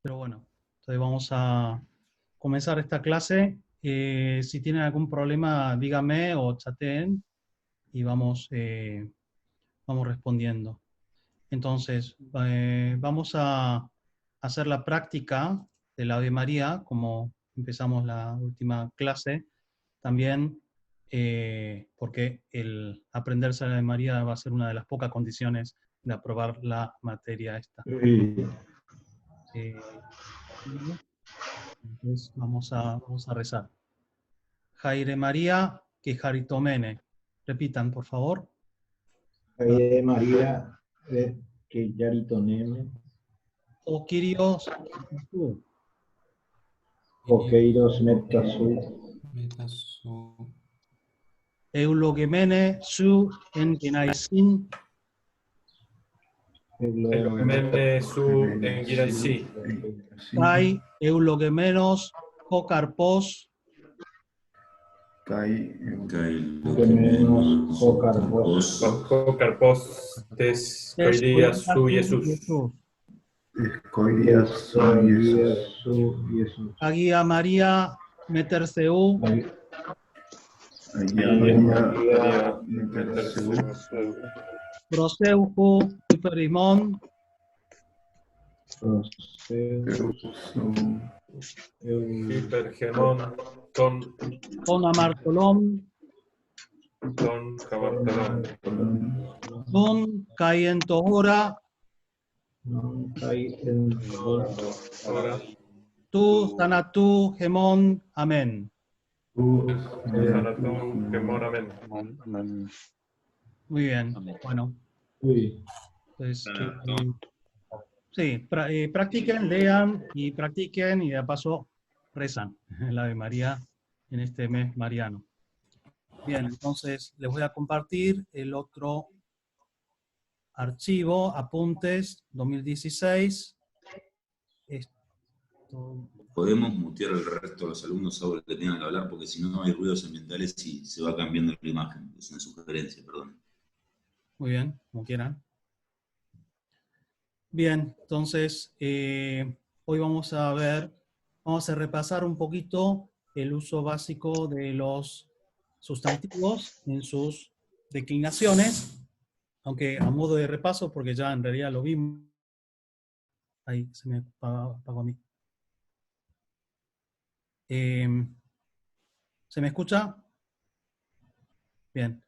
Pero bueno, entonces vamos a comenzar esta clase. Si tienen algún problema, díganme o chateen y vamos respondiendo. Entonces, vamos a hacer la práctica del Ave María, como empezamos la última clase. También porque el aprenderse el Ave María va a ser una de las pocas condiciones de aprobar la materia esta. Entonces vamos a rezar. Jaire María, que Jaritomene. Repitan, por favor. Jaire María, que Yaritoneme, O Kyrios, Coqueiros Metasu, Eulogemene su en Genaisin, Elogemene su engiraisi, Kai Eulogemenos Kokarpos, Gemenos, Jocarpos, Kokarpos tes koiria su Jesus, Escoidias, su Jesús, Agia María Meterceu, María metersu, Proseuju Hyperimon, hipergemón, con Amartolom, Camartalón, Nun Cayentohora, ahora, Tu Sanatu Gemón, Amén. Sanatón, Gemón, amén. Muy bien, bueno. Pues, sí, practiquen, lean y practiquen y de paso rezan la Ave María en este mes mariano. Bien, entonces les voy a compartir el otro archivo, apuntes 2016. Esto, Podemos mutear el resto de los alumnos ahora que tengan que hablar, porque si no hay ruidos ambientales y se va cambiando la imagen. Es una sugerencia, perdón. muy bien, como quieran. Bien, entonces hoy vamos a repasar un poquito el uso básico de los sustantivos en sus declinaciones, aunque a modo de repaso, porque ya en realidad lo vimos. Ahí se me apagó a mí. ¿Se me escucha? Bien.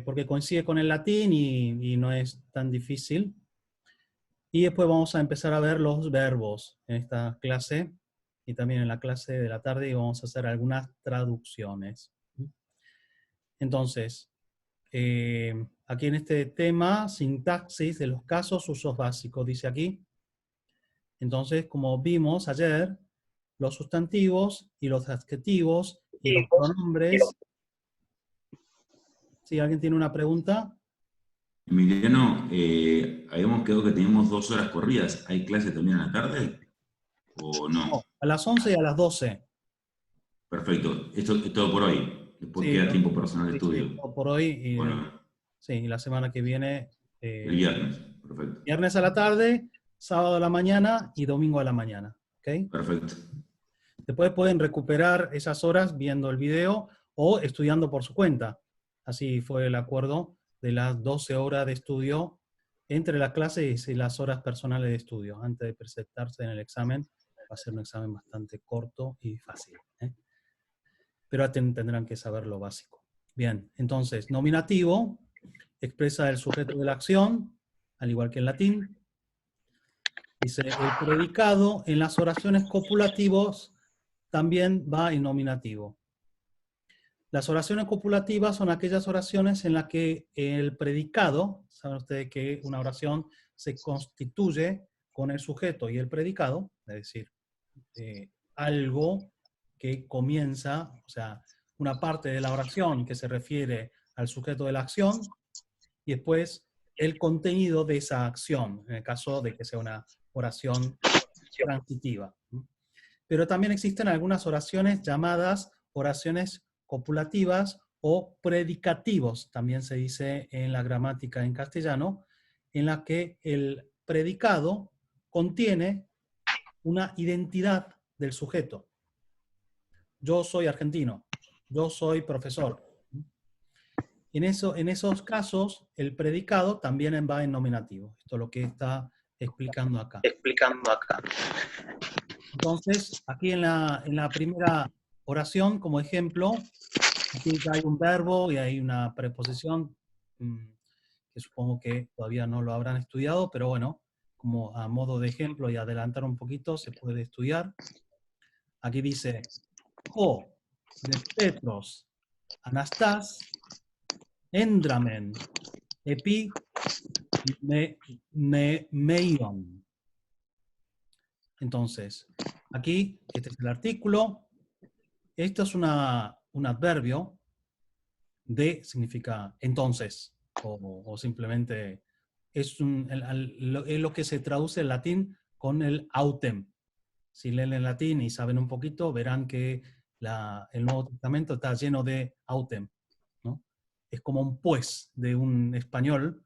Porque coincide con el latín y no es tan difícil. Y después vamos a empezar a ver los verbos en esta clase y también en la clase de la tarde y vamos a hacer algunas traducciones. Entonces, aquí en este tema, sintaxis de los casos, usos básicos, dice aquí. Entonces, como vimos ayer, los sustantivos y los adjetivos y los pronombres. ¿Sí? ¿Alguien tiene una pregunta? Emiliano, habíamos quedado que teníamos 2 horas corridas. ¿Hay clase también a la tarde? ¿O no? No, a las 11 y a las 12. Perfecto. Esto es todo por hoy. Después Sí, queda tiempo personal de estudio. sí, por hoy y, Bueno, sí, y la semana que viene. el viernes. Perfecto. Viernes a la tarde, sábado a la mañana y domingo a la mañana. ¿Okay? Perfecto. Después pueden recuperar esas horas viendo el video o estudiando por su cuenta. Así fue el acuerdo de las 12 horas de estudio entre las clases y las horas personales de estudio. Antes de presentarse en el examen, va a ser un examen bastante corto y fácil. Pero tendrán que saber lo básico. Bien, entonces, nominativo expresa el sujeto de la acción, al igual que en latín. Dice, el predicado en las oraciones copulativas también va en nominativo. Las oraciones copulativas son aquellas oraciones en las que el predicado, saben ustedes que una oración se constituye con el sujeto y el predicado, es decir, algo que comienza, o sea, una parte de la oración que se refiere al sujeto de la acción, y después el contenido de esa acción, en el caso de que sea una oración transitiva. Pero también existen algunas oraciones llamadas oraciones copulativas o predicativos, también se dice en la gramática en castellano, en la que el predicado contiene una identidad del sujeto. Yo soy argentino, yo soy profesor. En esos casos, el predicado también va en nominativo. Esto es lo que está explicando acá. Entonces, aquí en la primera oración, como ejemplo, aquí hay un verbo y hay una preposición, que supongo que todavía no lo habrán estudiado, pero bueno, como a modo de ejemplo y adelantar un poquito, se puede estudiar. Aquí dice, ho, de Petros, Anastas, Endramen, epi, meion. Entonces, aquí, este es el artículo. Esto es un adverbio. De significa entonces, o simplemente es lo que se traduce en latín con el autem. Si leen en latín y saben un poquito, verán que el Nuevo Testamento está lleno de autem, ¿no? Es como un pues de un español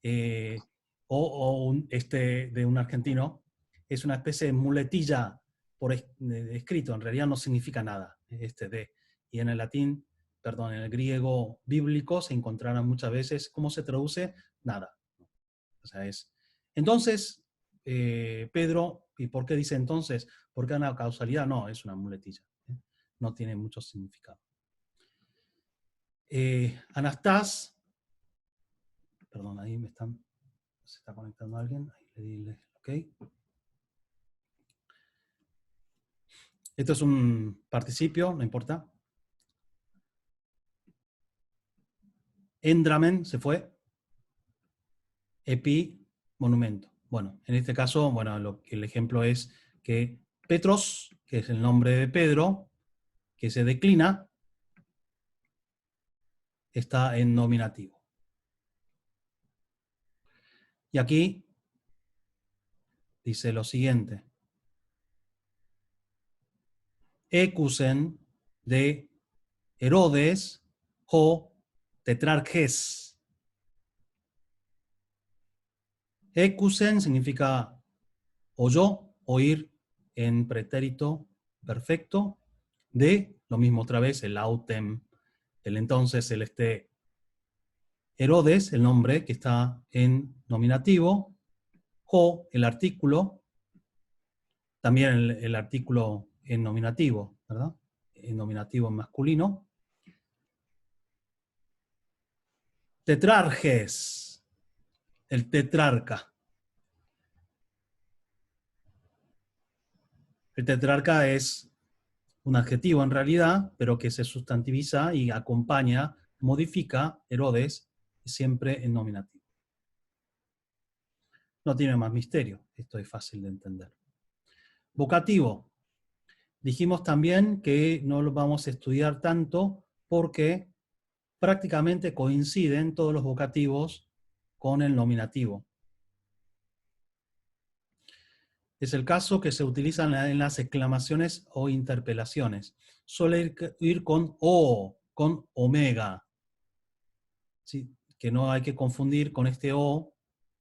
de un argentino. Es una especie de muletilla escrito, en realidad no significa nada, de. Y en el latín, perdón, en el griego bíblico se encontrarán muchas veces, ¿cómo se traduce? Nada. O sea, entonces, Pedro, ¿y por qué dice entonces? ¿Por qué una causalidad? No, es una muletilla. No tiene mucho significado. Anastas, perdón, ahí se está conectando alguien. Ahí le di ok. Esto es un participio, no importa. Endramen se fue. Epi, monumento. Bueno, en este caso, bueno, el ejemplo es que Petros, que es el nombre de Pedro, que se declina, está en nominativo. Y aquí dice lo siguiente. Ecusen de Herodes o tetrarques. Ecusen significa oyó, oír en pretérito perfecto, de, lo mismo otra vez, el autem, el entonces, el Herodes, el nombre que está en nominativo, o el artículo, también el artículo en nominativo, ¿verdad? En nominativo en masculino. Tetrarjes, el tetrarca. El tetrarca es un adjetivo en realidad, pero que se sustantiviza y acompaña, modifica Herodes, siempre en nominativo. No tiene más misterio, esto es fácil de entender. Vocativo. Dijimos también que no lo vamos a estudiar tanto porque prácticamente coinciden todos los vocativos con el nominativo. Es el caso que se utilizan en las exclamaciones o interpelaciones. Suele ir con O, con omega. ¿Sí? Que no hay que confundir con este O,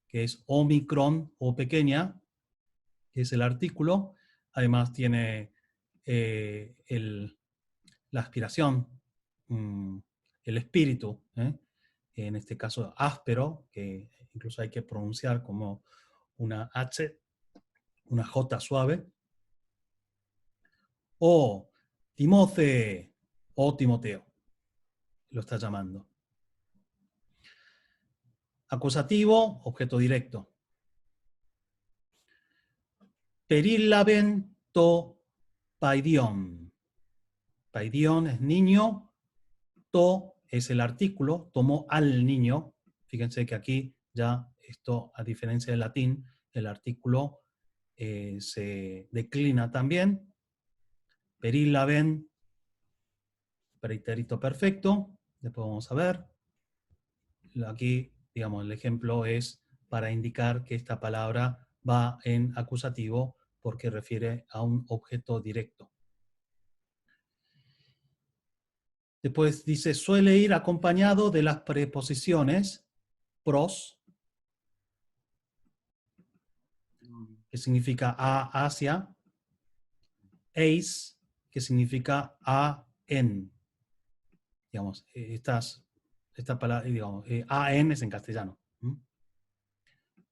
que es omicron o pequeña, que es el artículo. Además tiene la aspiración, el espíritu, en este caso áspero, que incluso hay que pronunciar como una H, una J suave, o Timoteo, o Timoteo, lo está llamando. Acusativo, objeto directo. Perillaben to paidion. Paidion es niño, to es el artículo, tomó al niño. Fíjense que aquí ya esto, a diferencia del latín, el artículo se declina también. Perillaben, pretérito perfecto. Después vamos a ver. Aquí, digamos, el ejemplo es para indicar que esta palabra va en acusativo porque refiere a un objeto directo. Después dice, suele ir acompañado de las preposiciones pros, que significa a hacia, eis, que significa a en. Digamos, esta palabra, digamos, a en es en castellano.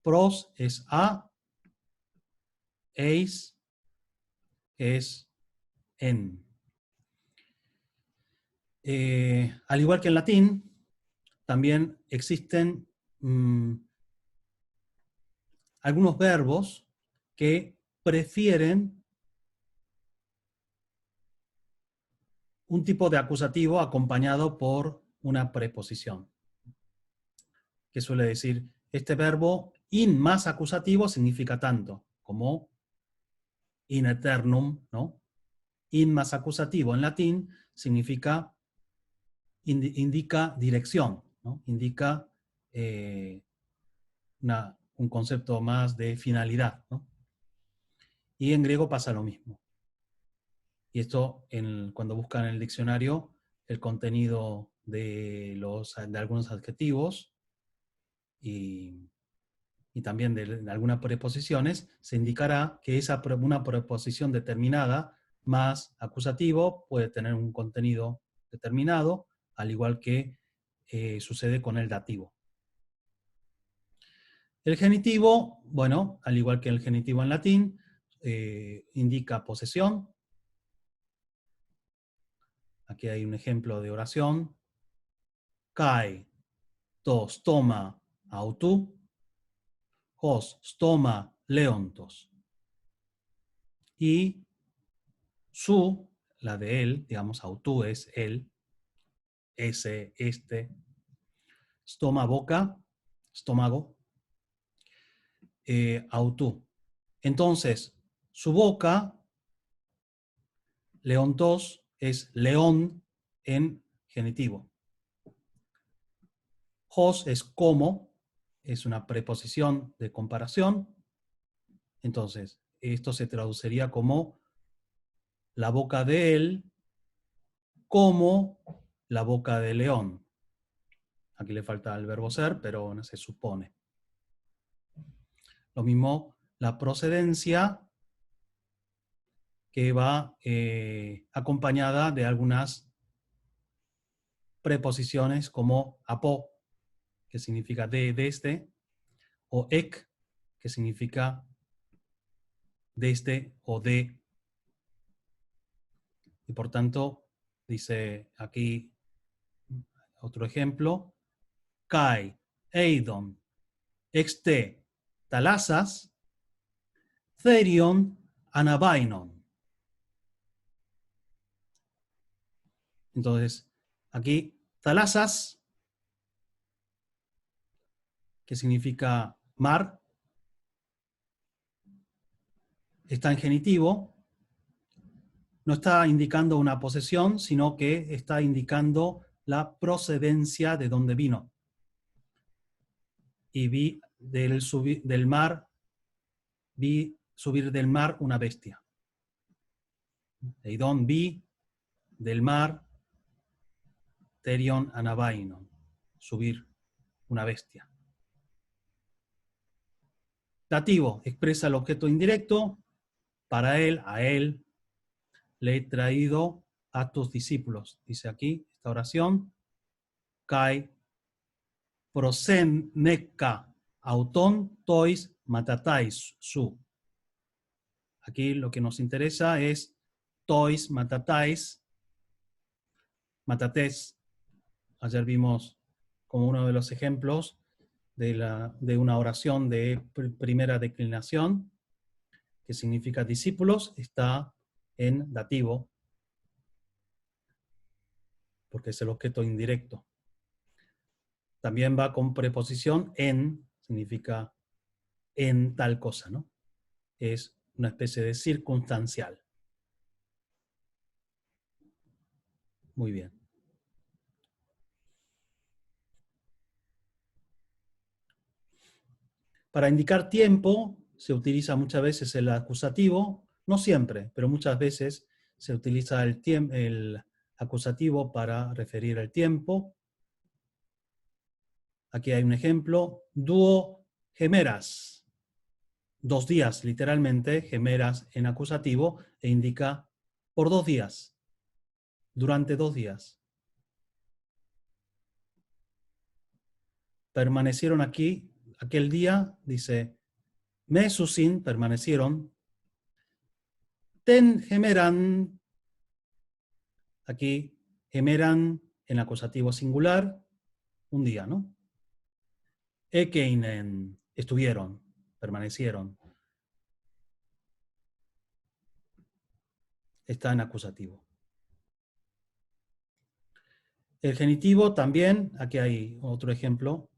Pros es a, eis es en. Al igual que en latín, también existen algunos verbos que prefieren un tipo de acusativo acompañado por una preposición. Que suele decir, este verbo in más acusativo significa tanto, como in eternum, ¿no? In más acusativo en latín significa, indica dirección, ¿no? Indica un concepto más de finalidad, ¿no? Y en griego pasa lo mismo. Y esto, cuando buscan en el diccionario el contenido de algunos adjetivos y también de algunas preposiciones, se indicará que una preposición determinada más acusativo puede tener un contenido determinado, al igual que sucede con el dativo. El genitivo, bueno, al igual que el genitivo en latín, indica posesión. Aquí hay un ejemplo de oración. Kai, to stoma autu, hos stoma leontos. Y su, la de él, digamos, autu es él, ese, este, stoma, boca, estómago, autu. Entonces, su boca, leontos, es león en genitivo. Hos es como, es una preposición de comparación. Entonces, esto se traduciría como la boca de él como la boca de león. Aquí le falta el verbo ser, pero no se supone. Lo mismo la procedencia, que va acompañada de algunas preposiciones como apo, que significa de, desde, o ek, que significa desde o de. Y por tanto, dice aquí otro ejemplo, kai, eidon, exte, talasas, therion, anabainon. Entonces, aquí, talasas, que significa mar, está en genitivo, no está indicando una posesión, sino que está indicando la procedencia de donde vino. Y vi del mar, vi subir del mar una bestia. Eidon, vi del mar, terion anabainon, subir una bestia. Dativo, expresa el objeto indirecto, para él, a él, le he traído a tus discípulos. Dice aquí, esta oración, kai proseneka auton tois matatais su. Aquí lo que nos interesa es tois matatais, matates. Ayer vimos como uno de los ejemplos de una oración de primera declinación, que significa discípulos, está en dativo, porque es el objeto indirecto. También va con preposición en, significa en tal cosa, ¿no? Es una especie de circunstancial. Muy bien. Para indicar tiempo se utiliza muchas veces el acusativo, no siempre, pero muchas veces se utiliza el acusativo para referir el tiempo. Aquí hay un ejemplo, duo gemeras, 2 días, literalmente, gemeras en acusativo, e indica por 2 días, durante 2 días. Permanecieron aquí, aquel día, dice, mesusin, permanecieron, ten gemeran, aquí, gemeran en acusativo singular, un día, ¿no? Ekeinen, estuvieron, permanecieron. Está en acusativo. El genitivo también, aquí hay otro ejemplo,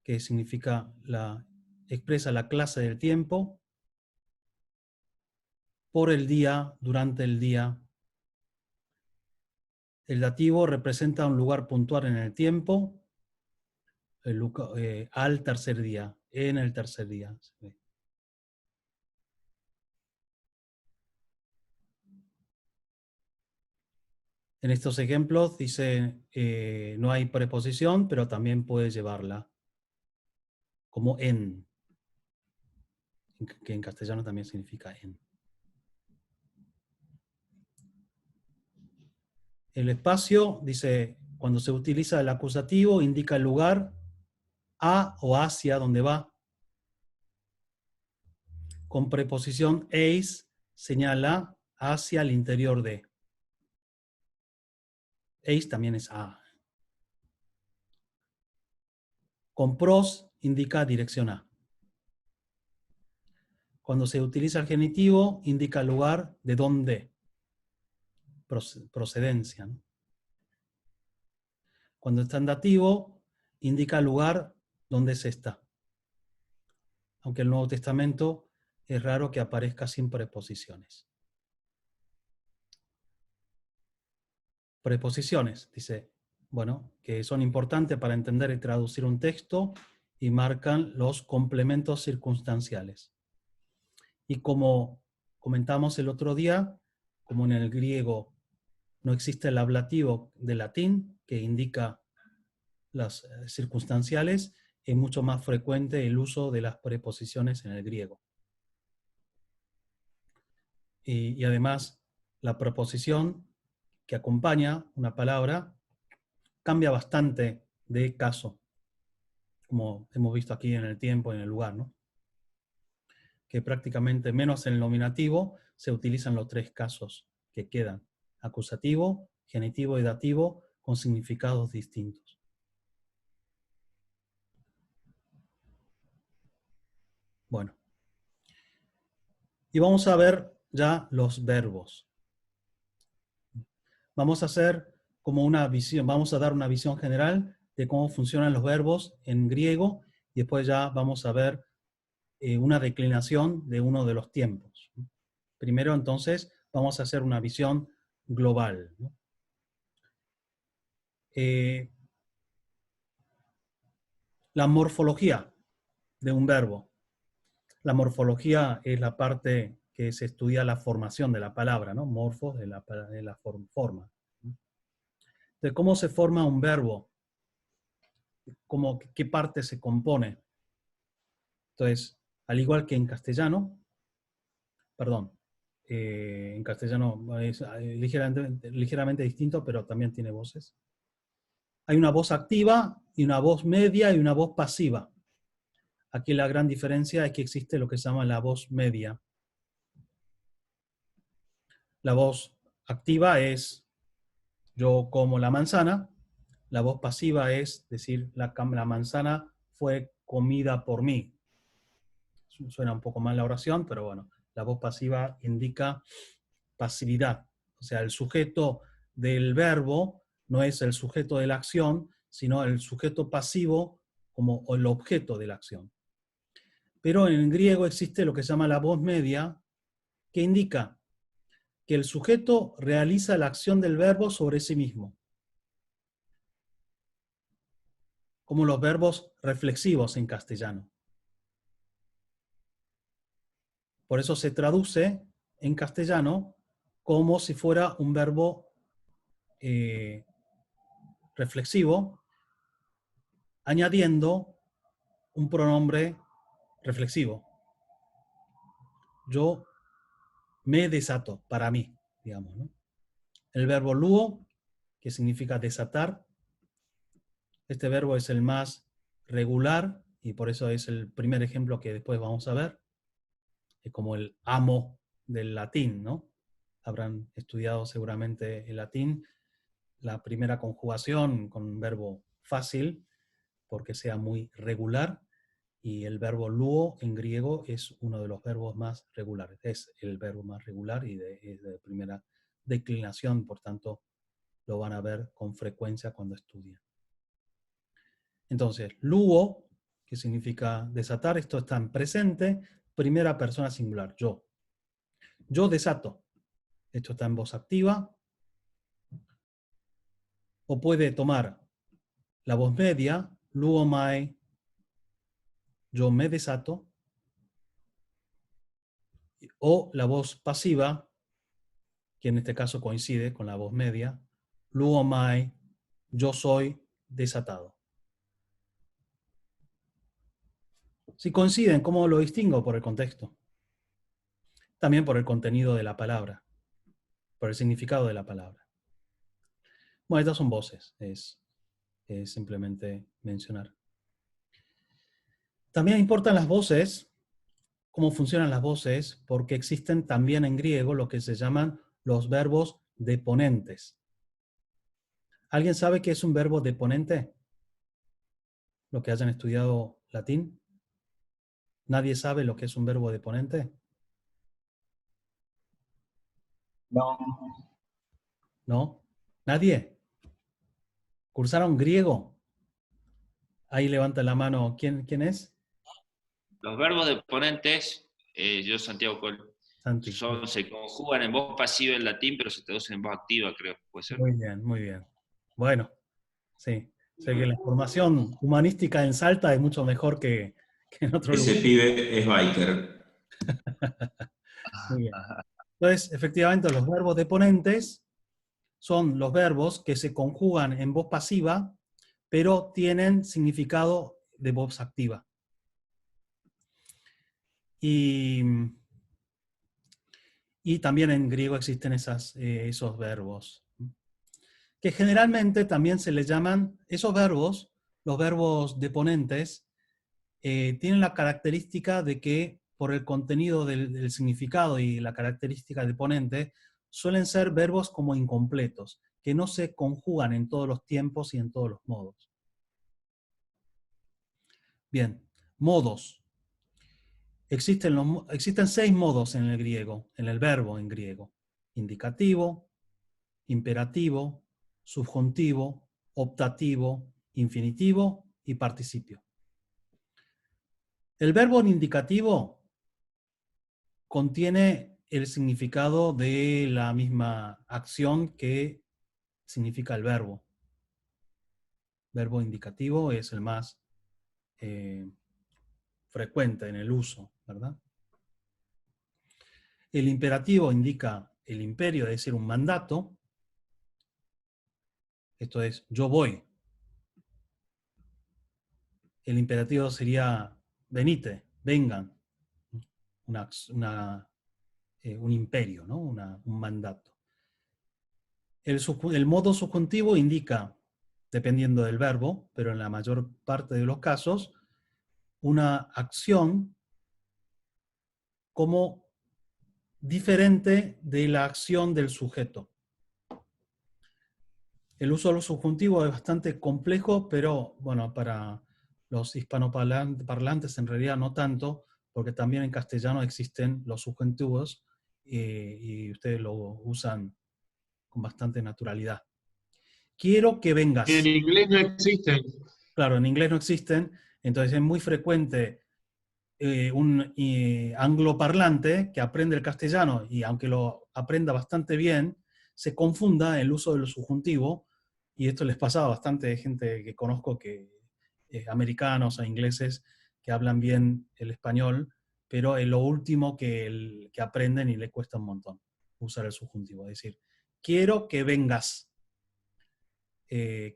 que significa expresa la clase del tiempo, por el día, durante el día. El dativo representa un lugar puntual en el tiempo, al tercer día, en el tercer día. En estos ejemplos dice, no hay preposición, pero también puede llevarla, como en, que en castellano también significa en. El espacio, dice, cuando se utiliza el acusativo, indica el lugar a o hacia donde va. Con preposición eis, señala hacia el interior de. Eis también es a. Con pros, indica dirección a. Cuando se utiliza el genitivo, indica el lugar de dónde. Procedencia, ¿no? Cuando está en dativo, indica el lugar donde se está. Aunque el Nuevo Testamento es raro que aparezca sin preposiciones. Preposiciones, dice, bueno, que son importantes para entender y traducir un texto y marcan los complementos circunstanciales. Y como comentamos el otro día, como en el griego no existe el ablativo del latín que indica las circunstanciales, es mucho más frecuente el uso de las preposiciones en el griego. Y además, la preposición que acompaña una palabra cambia bastante de caso, como hemos visto aquí en el tiempo y en el lugar, ¿no? Que prácticamente menos en el nominativo se utilizan los 3 casos que quedan: acusativo, genitivo y dativo, con significados distintos. Bueno. Y vamos a ver ya los verbos. Vamos a hacer como una visión, vamos a dar una visión general de cómo funcionan los verbos en griego y después ya vamos a ver una declinación de uno de los tiempos. Primero, entonces, vamos a hacer una visión global, ¿no? La morfología de un verbo. La morfología es la parte que se estudia la formación de la palabra, ¿no? Morfos, de la forma. De cómo se forma un verbo, qué parte se compone. Entonces, al igual que en castellano, en castellano es ligeramente distinto, pero también tiene voces. Hay una voz activa, y una voz media, y una voz pasiva. Aquí la gran diferencia es que existe lo que se llama la voz media. La voz activa es yo como la manzana. La voz pasiva es decir, la manzana fue comida por mí. Suena un poco mal la oración, pero bueno, la voz pasiva indica pasividad. O sea, el sujeto del verbo no es el sujeto de la acción, sino el sujeto pasivo como el objeto de la acción. Pero en griego existe lo que se llama la voz media, que indica que el sujeto realiza la acción del verbo sobre sí mismo. Como los verbos reflexivos en castellano. Por eso se traduce en castellano como si fuera un verbo reflexivo, añadiendo un pronombre reflexivo. yo me desato, para mí, digamos, ¿no? El verbo luo, que significa desatar, este verbo es el más regular, y por eso es el primer ejemplo que después vamos a ver. Es como el amo del latín, ¿no? Habrán estudiado seguramente el latín, la primera conjugación con un verbo fácil, porque sea muy regular, y el verbo luo en griego es uno de los verbos más regulares. Es el verbo más regular y es de primera declinación, por tanto, lo van a ver con frecuencia cuando estudian. Entonces, luo, que significa desatar, esto está en presente, primera persona singular, yo. Yo desato. Esto está en voz activa. O puede tomar la voz media, luo mai, yo me desato. O la voz pasiva, que en este caso coincide con la voz media, luo mai, yo soy desatado. Si coinciden, ¿cómo lo distingo? Por el contexto. También por el contenido de la palabra, por el significado de la palabra. Bueno, estas son voces, es simplemente mencionar. También importan las voces, cómo funcionan las voces, porque existen también en griego lo que se llaman los verbos deponentes. ¿Alguien sabe qué es un verbo deponente? Los que hayan estudiado latín. ¿Nadie sabe lo que es un verbo deponente? No. ¿No? ¿Nadie? ¿Cursaron griego? Ahí levanta la mano. ¿Quién es? Los verbos deponentes, yo Santiago Col, Santi. se conjugan en voz pasiva en latín, pero se traducen en voz activa, creo. ¿Puede ser? Muy bien, muy bien. Bueno, sí. Sé que la información humanística en Salta es mucho mejor que en otro lugar. Ese pibe es biker. Muy bien. Entonces, efectivamente, los verbos deponentes son los verbos que se conjugan en voz pasiva, pero tienen significado de voz activa. Y también en griego existen esos verbos, que generalmente también se les llaman, esos verbos, los verbos deponentes, tienen la característica de que por el contenido del significado y la característica deponente, suelen ser verbos como incompletos, que no se conjugan en todos los tiempos y en todos los modos. Bien, modos. Existen 6 modos en el griego, en el verbo en griego. Indicativo, imperativo, subjuntivo, optativo, infinitivo y participio. El verbo en indicativo contiene el significado de la misma acción que significa el verbo. Verbo indicativo es el más frecuente en el uso, ¿verdad? El imperativo indica el imperio, es decir, un mandato. Esto es, yo voy. El imperativo sería, venite, vengan. Un imperio, ¿no? Un mandato. El modo subjuntivo indica, dependiendo del verbo, pero en la mayor parte de los casos, una acción como diferente de la acción del sujeto. El uso de los subjuntivos es bastante complejo, pero bueno, para los hispanoparlantes en realidad no tanto, porque también en castellano existen los subjuntivos y ustedes lo usan con bastante naturalidad. Quiero que vengas. En inglés no existen. Claro, en inglés no existen, entonces es muy frecuente un angloparlante que aprende el castellano y aunque lo aprenda bastante bien, se confunda el uso del subjuntivo, y esto les pasa a bastante gente que conozco, americanos o ingleses que hablan bien el español, pero es lo último que aprenden y le cuesta un montón usar el subjuntivo. Es decir, quiero que vengas.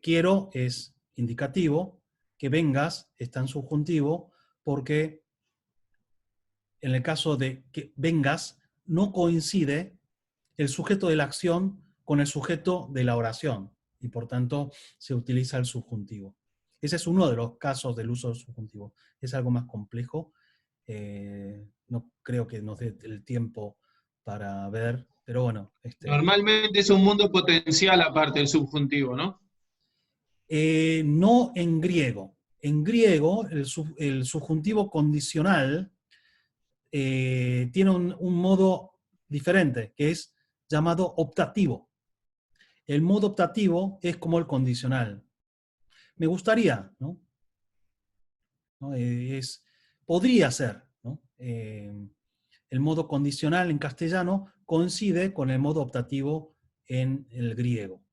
Quiero es indicativo, que vengas está en subjuntivo porque en el caso de que vengas, no coincide el sujeto de la acción con el sujeto de la oración, y por tanto se utiliza el subjuntivo. Ese es uno de los casos del uso del subjuntivo. Es algo más complejo. No creo que nos dé el tiempo para ver, pero bueno. Normalmente es un mundo potencial aparte del subjuntivo, ¿no? No en griego. En griego, el subjuntivo condicional tiene un modo diferente, que es llamado optativo. El modo optativo es como el condicional. Me gustaría, ¿no? Podría ser, ¿no? El modo condicional en castellano coincide con el modo optativo en el griego.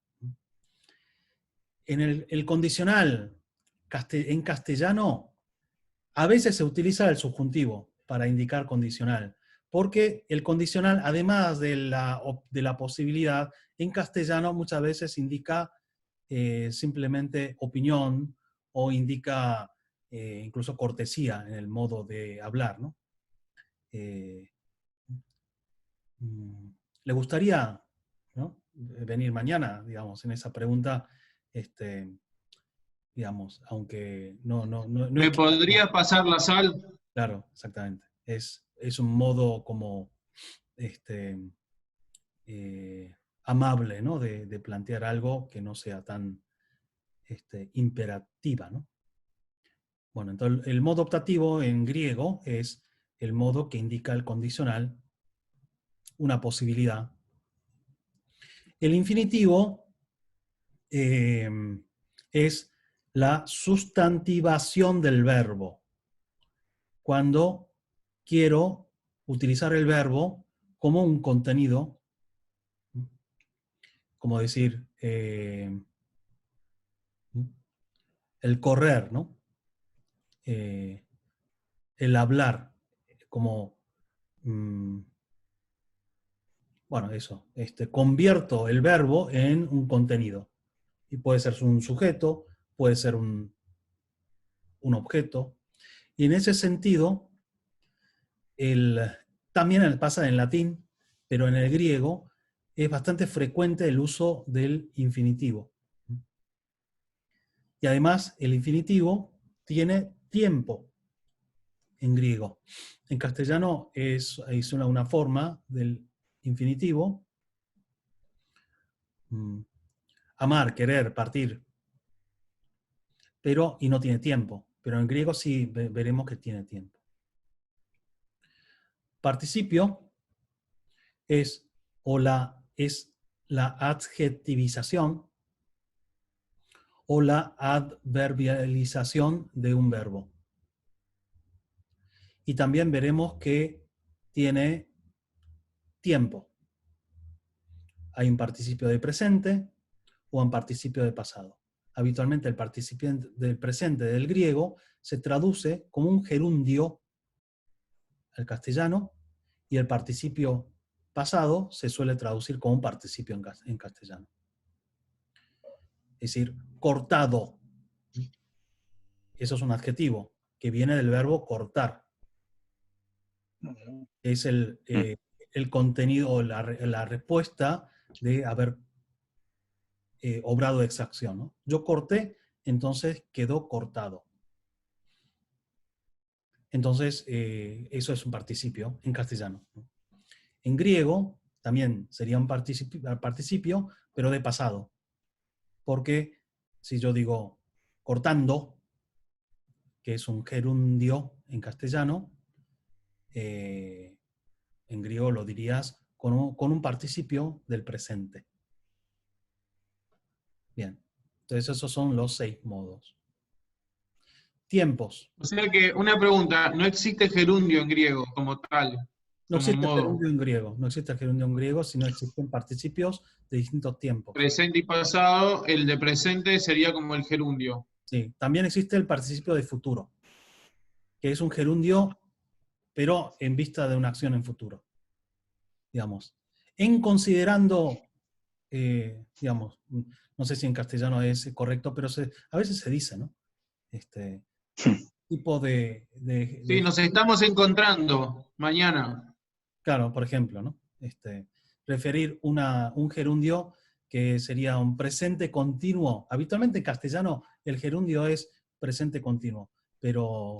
En el condicional en castellano, a veces se utiliza el subjuntivo para indicar condicional, porque el condicional, además de la posibilidad, en castellano muchas veces indica simplemente opinión o indica incluso cortesía en el modo de hablar, ¿no? ¿Le gustaría, ¿no?, venir mañana, digamos, en esa pregunta? Digamos, aunque no ¿Me podrías pasar la sal? Claro, exactamente. Es un modo como amable, ¿no?, de plantear algo que no sea tan imperativa, ¿no? Bueno, entonces el modo optativo en griego es el modo que indica el condicional, una posibilidad. El infinitivo es la sustantivación del verbo. Cuando quiero utilizar el verbo como un contenido, como decir, el correr, ¿no? El hablar, como, bueno, eso, convierto el verbo en un contenido. Y puede ser un sujeto, puede ser un objeto. Y en ese sentido, también pasa en latín, pero en el griego es bastante frecuente el uso del infinitivo. Y además, el infinitivo tiene tiempo en griego. En castellano es una forma del infinitivo. Amar, querer, partir. Y no tiene tiempo. Pero en griego sí veremos que tiene tiempo. Participio es la adjetivización o la adverbialización de un verbo. Y también veremos que tiene tiempo. Hay un participio de presente o un participio de pasado. Habitualmente el participio del presente del griego se traduce como un gerundio al castellano, y el participio pasado se suele traducir como un participio en castellano. Es decir, cortado. Eso es un adjetivo que viene del verbo cortar. Es el contenido, la respuesta de haber obrado esa acción, ¿no? Yo corté, entonces quedó cortado. Entonces, eso es un participio en castellano, ¿no? En griego también sería un participio, pero de pasado. Porque si yo digo cortando, que es un gerundio en castellano, en griego lo dirías con un participio del presente. Bien, entonces esos son los 6 modos. Tiempos. O sea que, una pregunta, no existe gerundio en griego como tal. No como existe el modo. gerundio en griego, no existe el gerundio en griego, sino existen participios de distintos tiempos. Presente y pasado, el de presente sería como el gerundio. Sí, también existe el participio de futuro, que es un gerundio, pero en vista de una acción en futuro. Digamos, en considerando, digamos, no sé si en castellano es correcto, pero a veces se dice, ¿no? tipo Sí, nos estamos encontrando mañana. Claro, por ejemplo, ¿no? Referir un gerundio que sería un presente continuo. Habitualmente en castellano el gerundio es presente continuo, pero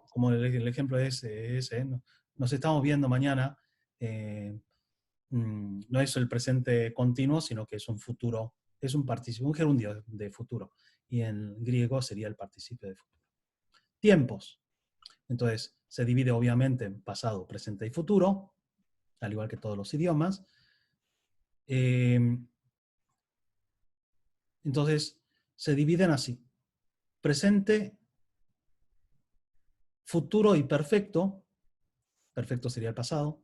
como el ejemplo es ese, ¿no? Nos estamos viendo mañana, no es el presente continuo, sino que es un futuro, es un participio, un gerundio de futuro. Y en griego sería el participio de futuro. Tiempos. Entonces, se divide obviamente en pasado, presente y futuro, al igual que todos los idiomas. Entonces, se dividen así. Presente, futuro y perfecto. Perfecto sería el pasado.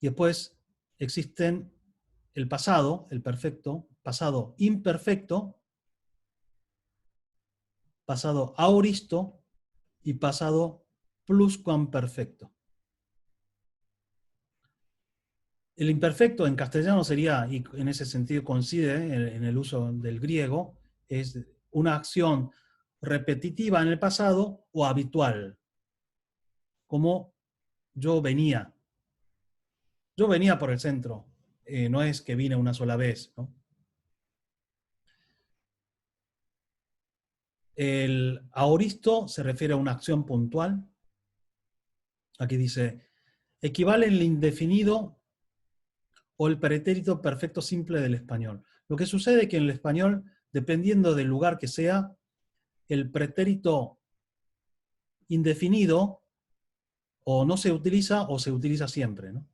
Y después existen el pasado, el perfecto, pasado imperfecto, pasado aoristo y pasado pluscuamperfecto. El imperfecto en castellano sería, y en ese sentido coincide en el uso del griego, es una acción repetitiva en el pasado o habitual, como yo venía. Yo venía por el centro, no es que vine una sola vez, ¿no? El aoristo se refiere a una acción puntual. Aquí dice, equivale el indefinido o el pretérito perfecto simple del español. Lo que sucede es que en el español, dependiendo del lugar que sea, el pretérito indefinido o no se utiliza o se utiliza siempre, ¿no?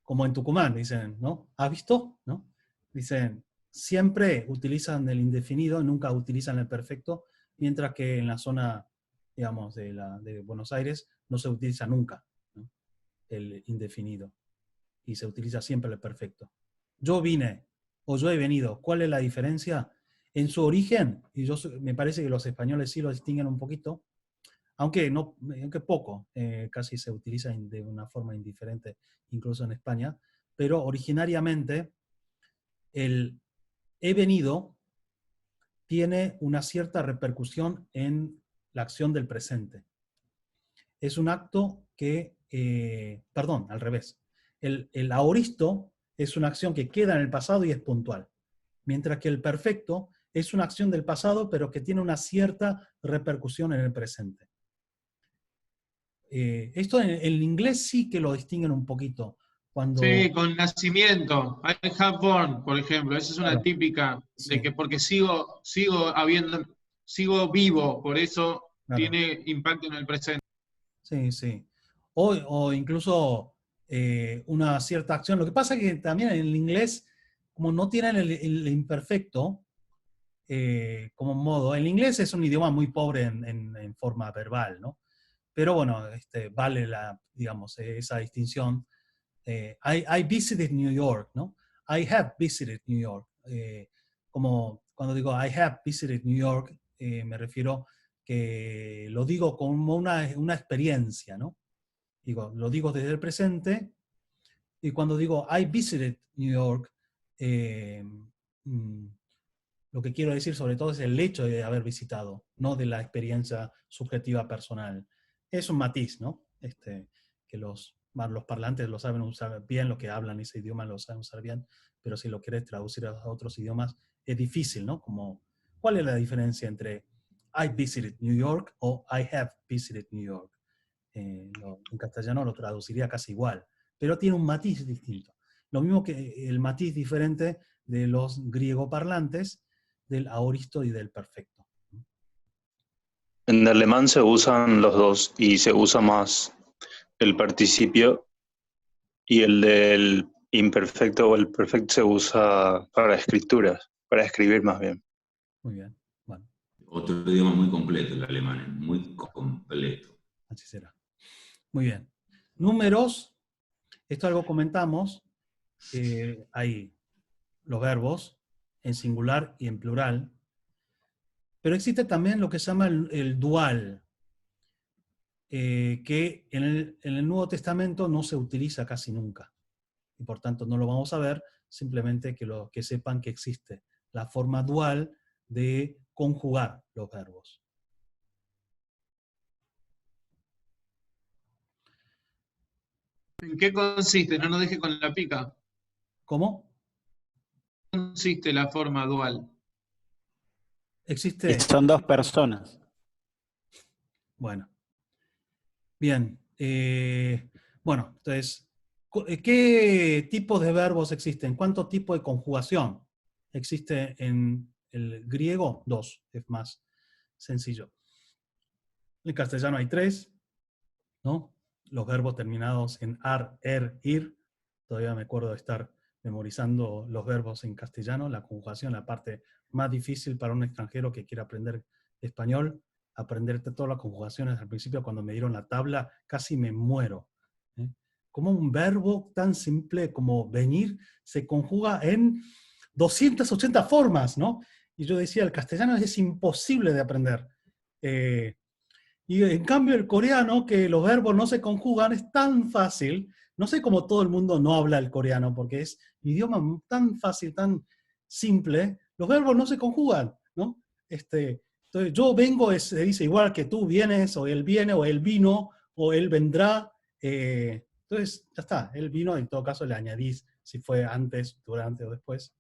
Como en Tucumán, dicen, ¿no? ¿Has visto? ¿No? Dicen, siempre utilizan el indefinido, nunca utilizan el perfecto, mientras que en la zona, digamos, de Buenos Aires no se utiliza nunca, ¿no? El indefinido, y se utiliza siempre el perfecto. Yo vine, o yo he venido, ¿cuál es la diferencia? En su origen, y me parece que los españoles sí lo distinguen un poquito, aunque poco, casi se utiliza de una forma indiferente, incluso en España, pero originariamente el he venido tiene una cierta repercusión en la acción del presente. Es un acto que, perdón, al revés. El aoristo es una acción que queda en el pasado y es puntual, mientras que el perfecto es una acción del pasado, pero que tiene una cierta repercusión en el presente. Esto en el inglés sí que lo distinguen un poquito. Sí, con nacimiento. I have born, por ejemplo. Esa es una Claro, típica, sí, de que porque sigo vivo, por eso claro. tiene impacto en el presente. Sí, sí. O incluso una cierta acción. Lo que pasa es que también en el inglés, como no tienen el imperfecto como modo, el inglés es un idioma muy pobre en forma verbal, ¿no? Pero bueno, vale digamos, esa distinción. I visited New York, ¿no? I have visited New York. Como cuando digo I have visited New York, me refiero que lo digo como una experiencia, ¿no? Digo, lo digo desde el presente, y cuando digo I visited New York, lo que quiero decir sobre todo es el hecho de haber visitado, no de la experiencia subjetiva personal. Es un matiz, ¿no? Que los parlantes lo saben usar bien, lo que hablan ese idioma lo saben usar bien, pero si lo quieres traducir a otros idiomas es difícil, ¿no? Como, ¿cuál es la diferencia entre I visited New York o I have visited New York? En castellano lo traduciría casi igual, pero tiene un matiz distinto. Lo mismo que el matiz diferente de los griego parlantes, del aoristo y del perfecto. En alemán se usan los dos y se usa más el participio, y el del imperfecto o el perfecto se usa para escrituras, para escribir más bien. Muy bien, bueno. Otro idioma muy completo, el alemán, muy completo. Así será. Muy bien. Números, esto algo comentamos, hay los verbos en singular y en plural, pero existe también lo que se llama el dual, que en el Nuevo Testamento no se utiliza casi nunca, y por tanto no lo vamos a ver, simplemente que sepan que existe la forma dual de conjugar los verbos. ¿En qué consiste? No nos deje con la pica. ¿Cómo? ¿En qué consiste la forma dual? Existe. Son dos personas. Bueno. Bien. Bueno, entonces, ¿qué tipos de verbos existen? ¿Cuántos tipos de conjugación existe en el griego? 2, es más sencillo. En castellano hay 3, ¿no? Los verbos terminados en ar, er, ir. Todavía me acuerdo de estar memorizando los verbos en castellano, la conjugación, la parte más difícil para un extranjero que quiera aprender español. Aprenderte todas las conjugaciones al principio, cuando me dieron la tabla, casi me muero. ¿Eh? Como un verbo tan simple como venir se conjuga en 280 formas, ¿no? Y yo decía, el castellano es imposible de aprender. Y en cambio el coreano, que los verbos no se conjugan, es tan fácil. No sé cómo todo el mundo no habla el coreano, porque es un idioma tan fácil, tan simple. Los verbos no se conjugan, ¿no? Entonces, yo vengo, se dice igual que tú vienes, o él viene, o él vino, o él vendrá. Entonces, ya está, él vino, en todo caso le añadís si fue antes, durante o después.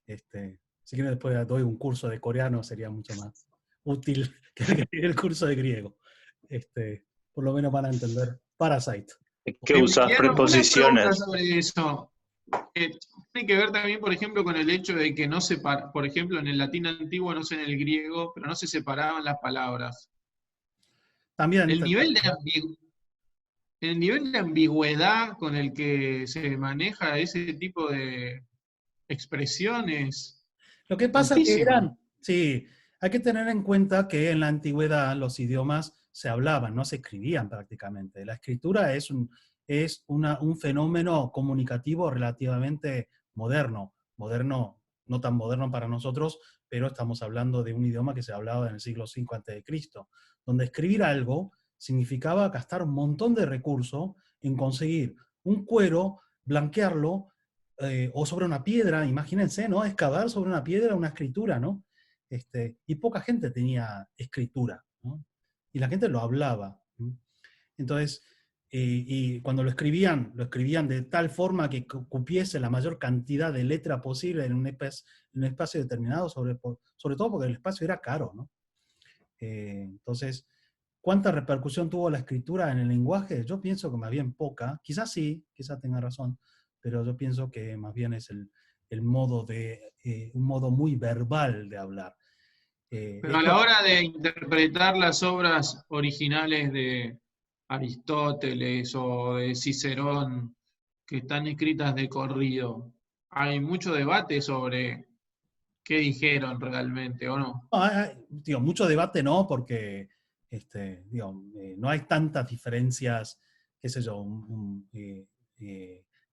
Si quieren después doy un curso de coreano, sería mucho más útil que el curso de griego. Por lo menos van a entender Parasite. Que usas Una preposiciones. pregunta sobre eso. Tiene que ver también, por ejemplo, con el hecho de que no se, por ejemplo, en el latín antiguo, no sé en el griego, pero no se separaban las palabras. También. El nivel de ambigüedad con el que se maneja ese tipo de expresiones. Lo que pasa es que Altísimo. sí, hay que tener en cuenta que en la antigüedad los idiomas se hablaban, no se escribían prácticamente. La escritura es un fenómeno comunicativo relativamente moderno. Moderno, no tan moderno para nosotros, pero estamos hablando de un idioma que se hablaba en el siglo V a.C., donde escribir algo significaba gastar un montón de recursos en conseguir un cuero, blanquearlo, o sobre una piedra, imagínense, ¿no? Excavar sobre una piedra una escritura, ¿no? Y poca gente tenía escritura, ¿no? Y la gente lo hablaba, ¿no? Entonces, y cuando lo escribían de tal forma que cupiese la mayor cantidad de letra posible en un espacio determinado, sobre todo porque el espacio era caro, ¿no? Entonces, ¿cuánta repercusión tuvo la escritura en el lenguaje? Yo pienso que más bien poca, quizás sí, quizás tenga razón, pero yo pienso que más bien es un modo muy verbal de hablar. Pero a la hora de interpretar las obras originales de Aristóteles o de Cicerón, que están escritas de corrido, hay mucho debate sobre qué dijeron realmente, ¿o no? Digo, mucho debate no, porque no hay tantas diferencias, qué sé yo,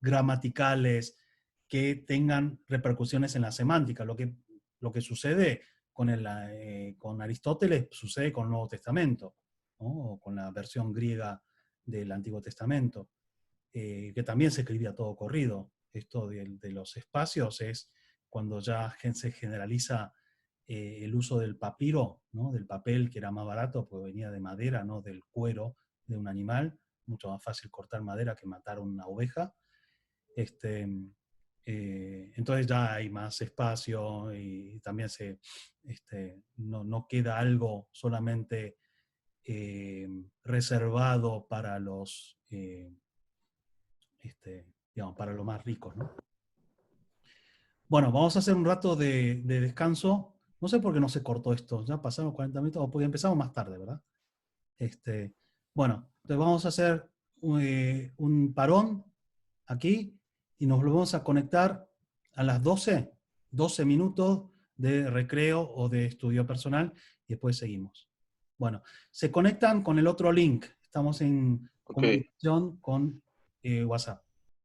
gramaticales que tengan repercusiones en la semántica. Lo que sucede con Aristóteles sucede con el Nuevo Testamento, ¿no? O con la versión griega del Antiguo Testamento, que también se escribía todo corrido. Esto de los espacios es cuando ya se generaliza el uso del papiro, ¿no? Del papel, que era más barato, porque venía de madera, no del cuero de un animal. Mucho más fácil cortar madera que matar una oveja. Entonces ya hay más espacio y también no queda algo solamente reservado para los para los más ricos, ¿no? Bueno, vamos a hacer un rato de descanso. No sé por qué no se cortó esto. Ya pasaron 40 minutos, porque empezamos más tarde, ¿verdad? Bueno, entonces vamos a hacer un parón aquí y nos volvemos a conectar a las 12 minutos de recreo o de estudio personal, y después seguimos. Bueno, se conectan con el otro link. Estamos en comunicación con WhatsApp.